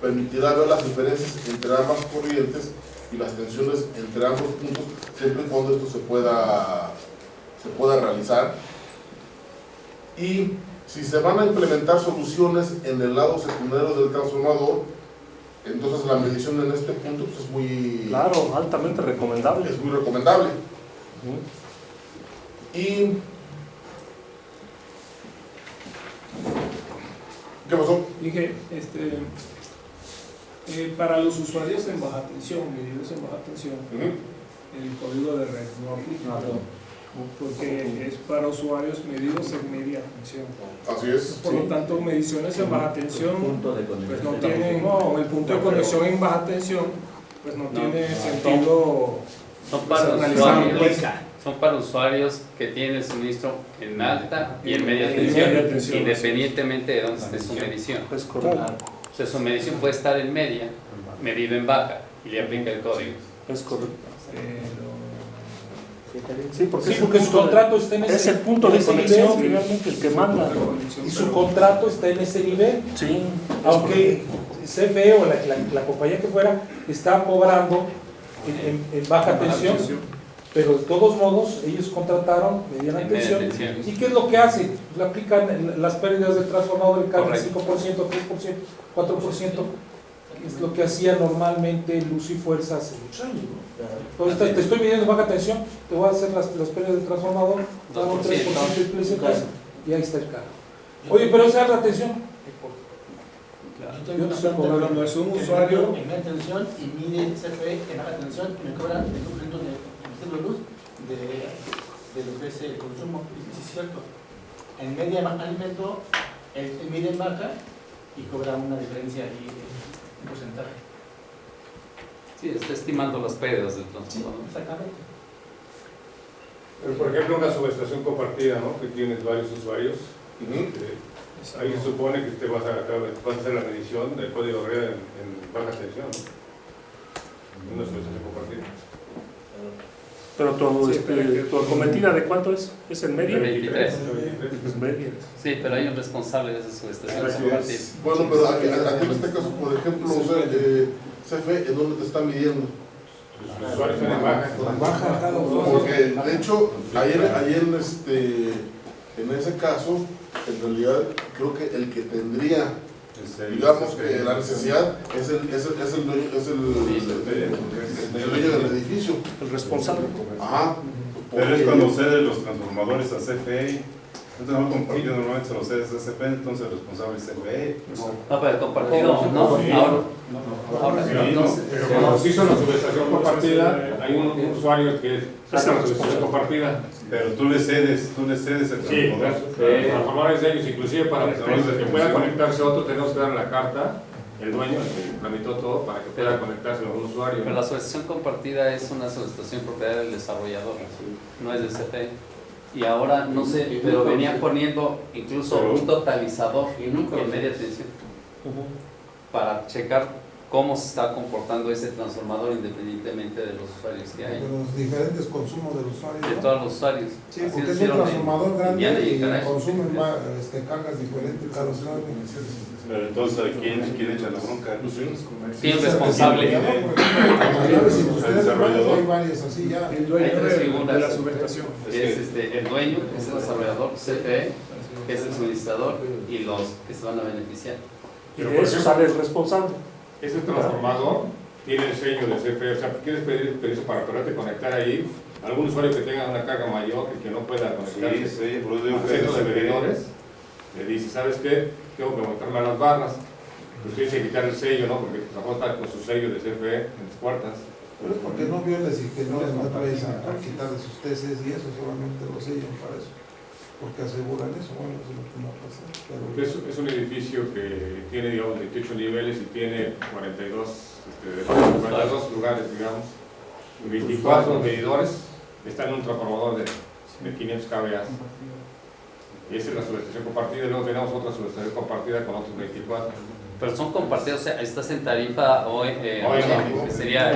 permitirá ver las diferencias entre ambas corrientes y las tensiones entre ambos puntos, siempre y cuando esto se pueda realizar. Y si se van a implementar soluciones en el lado secundario del transformador, entonces la medición en este punto pues, es muy... Claro, altamente recomendable. Es muy recomendable. Y... ¿qué pasó? Dije, para los usuarios en baja tensión, medidos en baja tensión, el código de red no aplica, porque es para usuarios medidos en media tensión. Así es. Por lo tanto, mediciones en baja tensión, pues no tienen, el punto de conexión en baja tensión, pues no tiene sentido. Son para analizar, usuarios, son para usuarios que tienen suministro en alta y en media tensión, independientemente de dónde esté su medición. Es correcto. O sea, su medición puede estar en media, medido en baja, y le aplica el código. Es correcto. Sí, porque su contrato está en ese es el punto de conexión nivel, finalmente el que manda. y su contrato está en ese nivel. Sí. Aunque CFE o la compañía que fuera está cobrando en baja tensión, pero de todos modos ellos contrataron mediana tensión. ¿Y qué es lo que hacen? Le aplican las pérdidas del transformador en cada 5%, 3%, 4%, es lo que hacía normalmente Luz y Fuerza hace muchos años, ¿no? Entonces te estoy midiendo baja tensión, te voy a hacer las pérdidas del transformador, hago 3% y ahí está el cargo. Oye, pero esa es la tensión. Yo te estoy cobrando, es un usuario en media tensión y mide CFE en baja tensión y me cobran el complemento de luz de lo que es el consumo. Sí, es cierto. En media alimento, él mide en baja y cobra una diferencia y un porcentaje. Sí, está estimando las pérdidas del transformador. Exactamente. Pero, por ejemplo, una subestación compartida, ¿no? Que tienes varios usuarios. Ahí se supone que te vas a hacer la medición del código de red en baja tensión, ¿no? Una subestación compartida. Pero tu, Sí, pero que- tu acometida ¿de cuánto es? ¿Es en media? 23. Es media. Sí, pero hay un responsable de esa subestación compartida. Bueno, pero aquí en este caso, por ejemplo, o sea, CFE, ¿en dónde te está midiendo? Los usuarios tienen baja. Baja cada usuario. Porque de hecho, ayer en ese caso, en realidad creo que el que tendría, digamos que la necesidad es el dueño del edificio. El responsable. Ajá. Pero es cuando cede los transformadores a CFE. Entonces, no compartido normalmente se los cede a CFE, entonces el responsable es CFE. No, pero compartido, no, Sí. ahora, Sí, no no, sé. pero cuando se hizo la subestación compartida, hay un usuario que saca la subestación compartida. Pero tú le cedes el Sí, transformador. los transformadores de ellos, inclusive para que pueda conectarse otro, tenemos que darle la carta, el dueño, el que tramitó todo, para que pueda conectarse a un usuario. Pero la subestación compartida es una subestación propiedad del desarrollador, no es del CFE. Y ahora, no sé, pero venían poniendo incluso un totalizador en media tensión para checar cómo se está comportando ese transformador independientemente de los usuarios que hay, De los diferentes consumos del usuario. de ¿no? todos los usuarios. Sí, Así porque es un hicieron en transformador Indiana grande y Caray. consumen cargas diferentes cada usuario. Pero entonces, ¿quién echa la bronca? Tiene un responsable. Si ustedes recuerdan, hay varios así ya. El dueño Hay tres de figuras. la subestación. Es el dueño, que es el desarrollador, CFE, que es el suministrador, y los que se van a beneficiar. Y de eso sale el responsable. Ese transformador tiene el sello de CFE, o sea, quieres pedir permiso para poderte conectar ahí, algún usuario que tenga una carga mayor y que no pueda conectarse Sí, por eso digo al que centro de CFE. medidores, le dice, ¿sabes qué? Tengo que montarme a las barras, pues tienes que quitar el sello, ¿no? Porque tampoco está con su sello de CFE en las puertas. Pero es porque no violes y que no les vayas a quitar de sus tesis y eso, solamente lo sellan para eso. Porque aseguran eso, bueno, eso es lo que no pasa. Porque es un edificio que tiene, digamos, 28 niveles y tiene 42 lugares, digamos, 24 medidores, está en un transformador de 500 kVA. Y esa es la subestación compartida, y luego tenemos otra subestación compartida con otros 24. Pero son compartidos, o sea, estás en tarifa hoy, no. que sería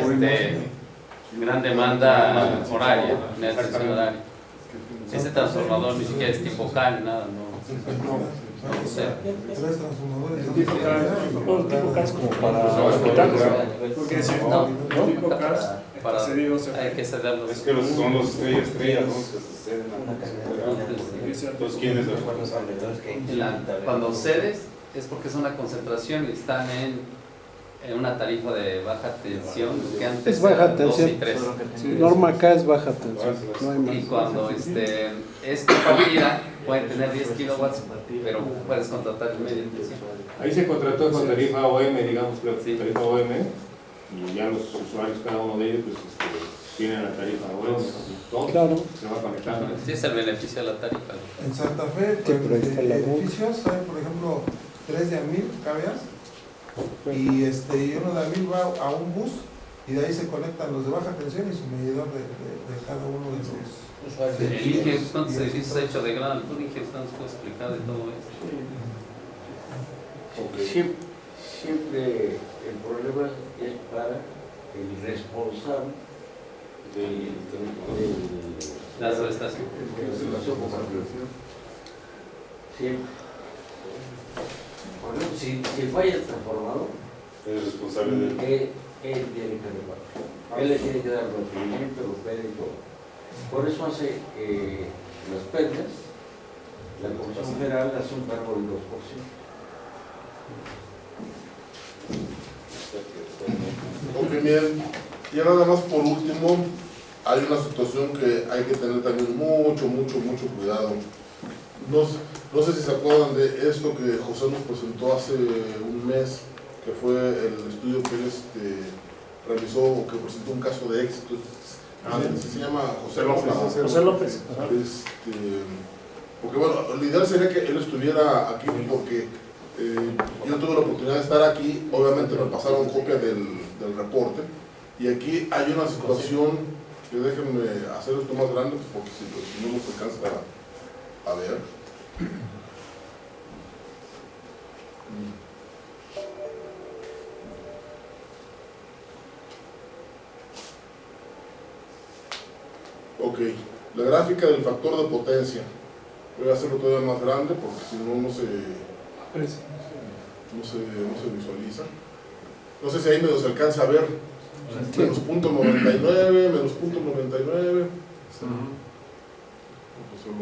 gran demanda horaria, necesitación horaria. Ese transformador ni siquiera es tipo CAN, nada, no sé. Tres transformadores. El tipo No, el tipo CAS como para No, hospitales. Porque si No, el tipo CAS para- está cedido hay que cederlos. Es que son los estrellas, ¿no? Que se ceden a Entonces, ¿quién es el responsable? Cuando cedes es porque es una concentración y están en una tarifa de baja tensión, que antes Es baja eran 2 y tensión. 3. Norma acá es baja tensión, no hay Y más. cuando es compartida, pueden tener 10 kilowatts, pero puedes contratar en media tensión. Ahí se contrató con tarifa OM, digamos, Sí. tarifa OM, y ya los usuarios, cada uno de ellos, pues tienen la tarifa OM, todo Claro. se va conectando. Sí, es el beneficio de la tarifa. En Santa Fe, Sí, pero ahí está la edificios hay, por ejemplo, 3 de a 1000 kVA y uno de a 1000 va a un bus y de ahí se conectan los de baja tensión y su medidor de cada uno de los El Inge, ¿cuántos edificios ha hecho de gran altura? Inge, ¿nos puede explicar de todo esto? Siempre el problema es para el responsable La subestación. Siempre. Por ejemplo, si falla el transformador, Es responsable de él tiene que reparar. Él le tiene que dar mantenimiento, lo pede y todo. Por eso hace las pérdidas, la Comisión Federal hace un cargo del 2%. Ok, bien. Y nada más por último, hay una situación que hay que tener también mucho cuidado. No sé si se acuerdan de esto que José nos presentó hace un mes, que fue el estudio que él realizó o que presentó un caso de éxito. Se llama José López. José López. Ajá. Porque bueno, lo ideal sería que él estuviera aquí porque yo tuve la oportunidad de estar aquí, obviamente me pasaron copia del reporte y aquí hay una situación que déjenme hacer esto más grande porque si no nos alcanza a ver. Ok, la gráfica del factor de potencia. Voy a hacerlo todavía más grande porque si no, no se visualiza. No sé si ahí medio se alcanza a ver. Menos punto 99, menos punto 99. Solo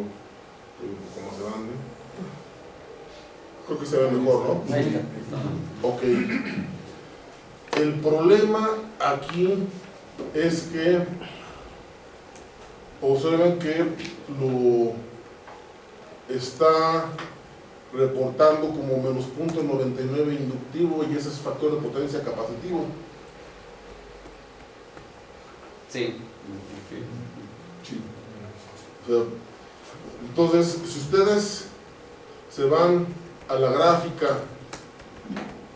un poco más grande. Creo que se ve mejor, ¿no? Ok. El problema aquí es que observen que lo está reportando como menos punto 99 inductivo y ese es factor de potencia capacitivo. Sí. O sea, entonces, si ustedes se van a la gráfica,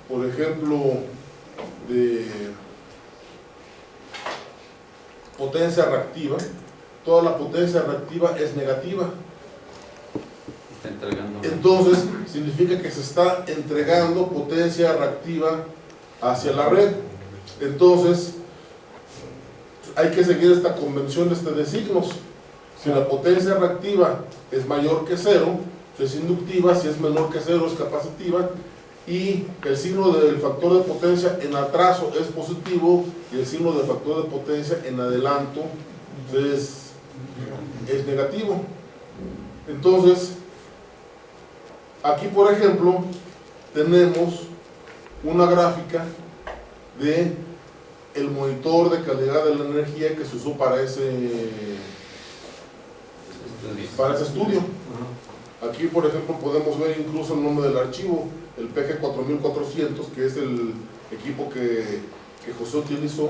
por ejemplo, de potencia reactiva, toda la potencia reactiva es negativa. Está entregando. Entonces, significa que se está entregando potencia reactiva hacia la red. Entonces, hay que seguir esta convención de signos. Si la potencia reactiva es mayor que 0, es inductiva; si es menor que 0, es capacitiva. Y el signo del factor de potencia en atraso es positivo y el signo del factor de potencia en adelanto es negativo. Entonces, aquí por ejemplo tenemos una gráfica de el monitor de calidad de la energía que se usó para ese estudio. Aquí por ejemplo podemos ver incluso el nombre del archivo, el PG4400, que es el equipo que José utilizó.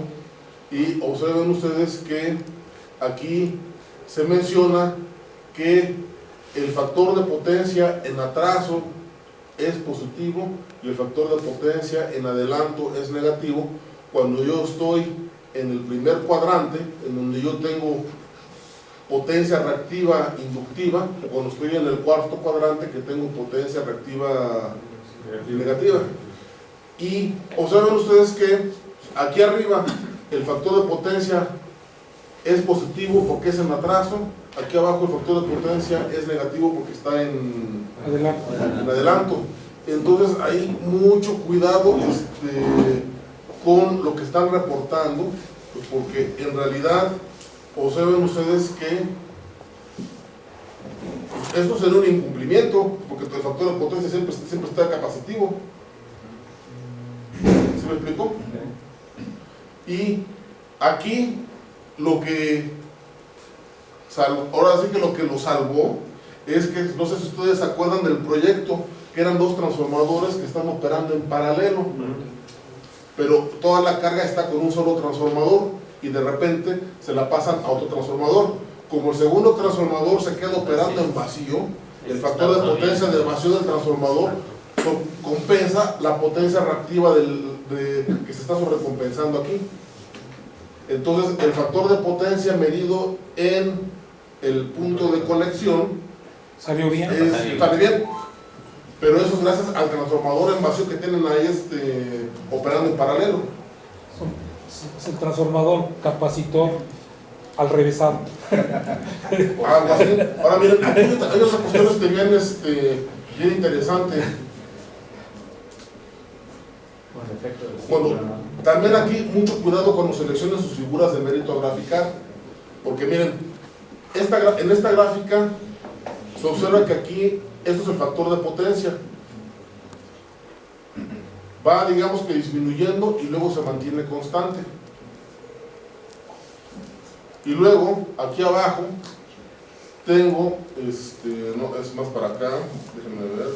Y observen ustedes que aquí se menciona que el factor de potencia en atraso es positivo y el factor de potencia en adelanto es negativo cuando yo estoy en el primer cuadrante, en donde yo tengo potencia reactiva inductiva, o cuando estoy en el cuarto cuadrante, que tengo potencia reactiva negativa. Y observen ustedes que aquí arriba el factor de potencia es positivo porque es en atraso, aquí abajo el factor de potencia es negativo porque está en adelanto. Entonces hay mucho cuidado con lo que están reportando, pues porque en realidad observen ustedes que esto sería un incumplimiento, porque el factor de potencia siempre está capacitivo. ¿Se me explicó? Y aquí lo que ahora sí que lo que lo salvó es que, no sé si ustedes se acuerdan del proyecto, que eran dos transformadores que están operando en paralelo, pero toda la carga está con un solo transformador y de repente se la pasan a otro transformador. Como el segundo transformador se queda operando en vacío, el factor de potencia del vacío del transformador compensa la potencia reactiva que se está sobrecompensando aquí. Entonces el factor de potencia medido en el punto de conexión salió bien, sale bien, pero eso es gracias al transformador en vacío que tienen ahí operando en paralelo. Es el transformador capacitor al revésado. Algo así. Ahora miren, aquí hay otra cuestión bien interesante. También aquí mucho cuidado cuando seleccionen sus figuras de mérito a graficar, porque miren, en esta gráfica se observa que aquí esto es el factor de potencia, va digamos que disminuyendo y luego se mantiene constante, y luego aquí abajo tengo no, es más para acá, déjenme ver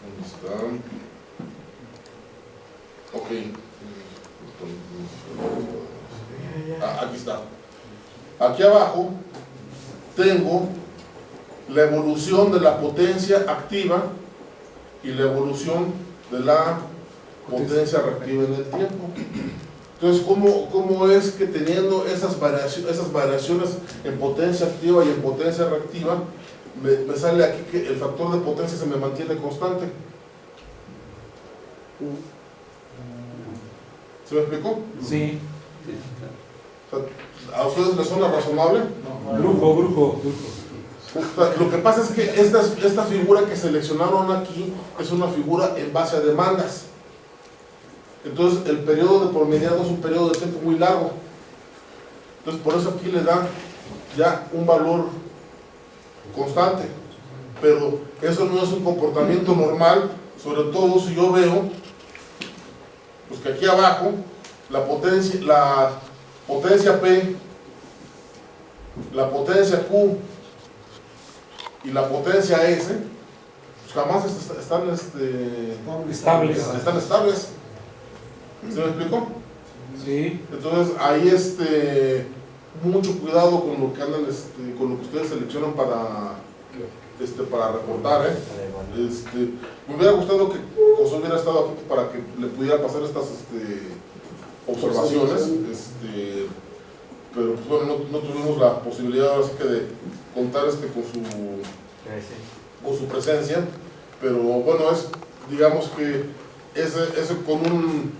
dónde está. Ok, aquí está. Aquí abajo tengo la evolución de la potencia activa y la evolución de la potencia reactiva en el tiempo. Entonces, ¿cómo es que teniendo esas variaciones en potencia activa y en potencia reactiva, me sale aquí que el factor de potencia se me mantiene constante? ¿Se me explicó? Sí. O sea, ¿a ustedes les suena razonable? Brujo. O sea, lo que pasa es que esta figura que seleccionaron aquí es una figura en base a demandas. Entonces el periodo de promediado es un periodo de tiempo muy largo. Entonces por eso aquí le dan ya un valor constante. Pero eso no es un comportamiento normal, sobre todo si yo veo pues que aquí abajo la potencia P, la potencia Q y la potencia S pues jamás están estables. ¿Se me explicó? Sí. Entonces ahí mucho cuidado con lo que andan, con lo que ustedes seleccionan para reportar, me hubiera gustado que José hubiera estado aquí para que le pudiera pasar estas observaciones, pero pues, bueno, no tuvimos la posibilidad así que de contar con su presencia, pero bueno, digamos que ese con un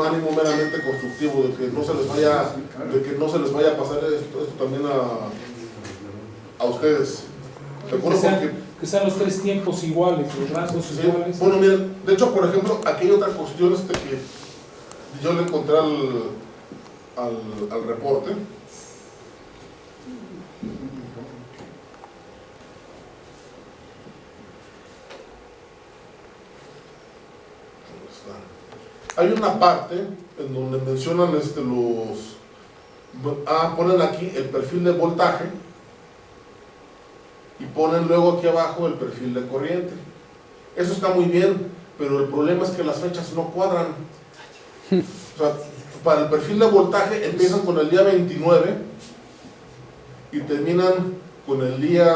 ánimo meramente constructivo de que no se les vaya a pasar esto también a ustedes. Que sean los tres tiempos iguales, los rasgos iguales. Bueno, miren, de hecho, por ejemplo, aquí hay otra cuestión que yo le encontré al reporte. Hay una parte en donde mencionan ponen aquí el perfil de voltaje y ponen luego aquí abajo el perfil de corriente. Eso está muy bien, pero el problema es que las fechas no cuadran. O sea, para el perfil de voltaje empiezan con el día 29 y terminan con el día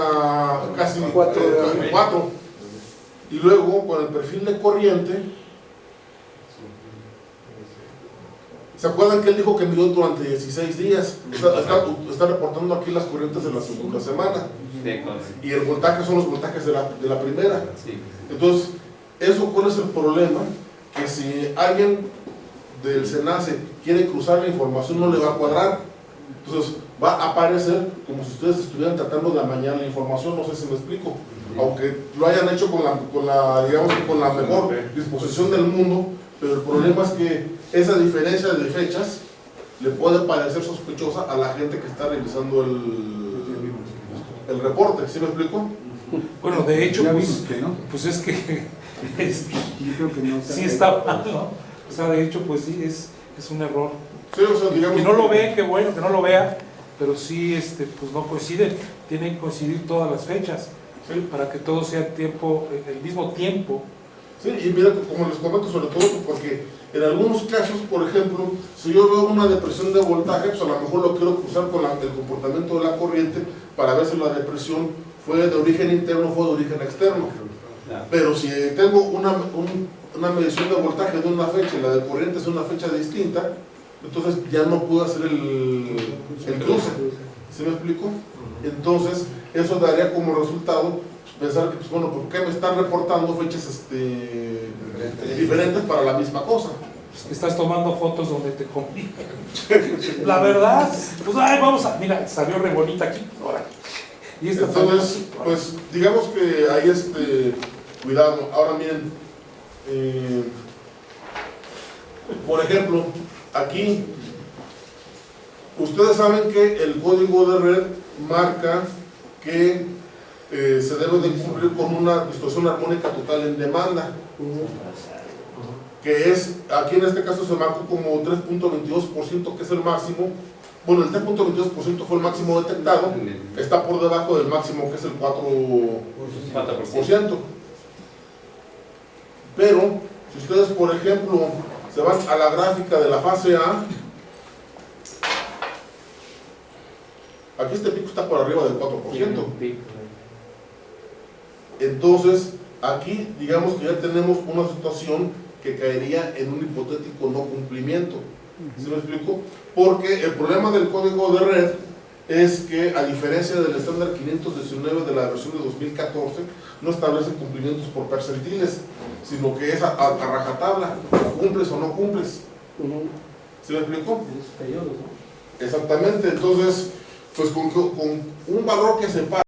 casi 4. Y luego con el perfil de corriente, ¿se acuerdan que él dijo que midió durante 16 días? Está reportando aquí las corrientes de la segunda semana. Y el voltaje son los voltajes de la primera. Entonces, ¿cuál es el problema? Que si alguien del SENACE quiere cruzar la información, no le va a cuadrar. Entonces, va a aparecer como si ustedes estuvieran tratando de amañar la información, no sé si me explico. Aunque lo hayan hecho con la mejor disposición del mundo, pero el problema es que esa diferencia de fechas le puede parecer sospechosa a la gente que está revisando el reporte. ¿Sí me explico? Bueno, de hecho, pues es que sí está mal, ¿no? O sea, de hecho, pues sí, es un error. Sí, o sea, digamos que no lo ve, qué bueno que no lo vea, pero sí, pues no coinciden. Tienen que coincidir todas las fechas, ¿sí? Para que todo sea el mismo tiempo. Sí, y mira, como les comento, sobre todo porque en algunos casos, por ejemplo, si yo veo una depresión de voltaje, pues a lo mejor lo quiero cruzar con el comportamiento de la corriente para ver si la depresión fue de origen interno o fue de origen externo. Pero si tengo una medición de voltaje de una fecha y la de corriente es una fecha distinta, entonces ya no puedo hacer el cruce. ¿Sí me explico? Entonces, eso daría como resultado pensar que, pues bueno, ¿por qué me están reportando fechas diferentes para la misma cosa? Pues estás tomando fotos donde te conviene. La verdad, pues mira, salió re bonita aquí. Ahora. Y entonces, pues digamos que hay cuidado. Ahora miren, por ejemplo, aquí ustedes saben que el código de red marca que se debe de cumplir con una distorsión armónica total en demanda, que es, aquí en este caso se marcó como 3.22%, que es el máximo. Bueno, el 3.22% fue el máximo detectado, está por debajo del máximo, que es el 4%. Pero, si ustedes, por ejemplo, se van a la gráfica de la fase A, aquí este pico está por arriba del 4%. Entonces, aquí digamos que ya tenemos una situación que caería en un hipotético no cumplimiento. ¿Sí me explico? Porque el problema del código de red es que, a diferencia del estándar 519 de la versión de 2014, no establece cumplimientos por percentiles, sino que es a rajatabla, cumples o no cumples. ¿Sí me explico? Exactamente, entonces, pues con un valor que se paga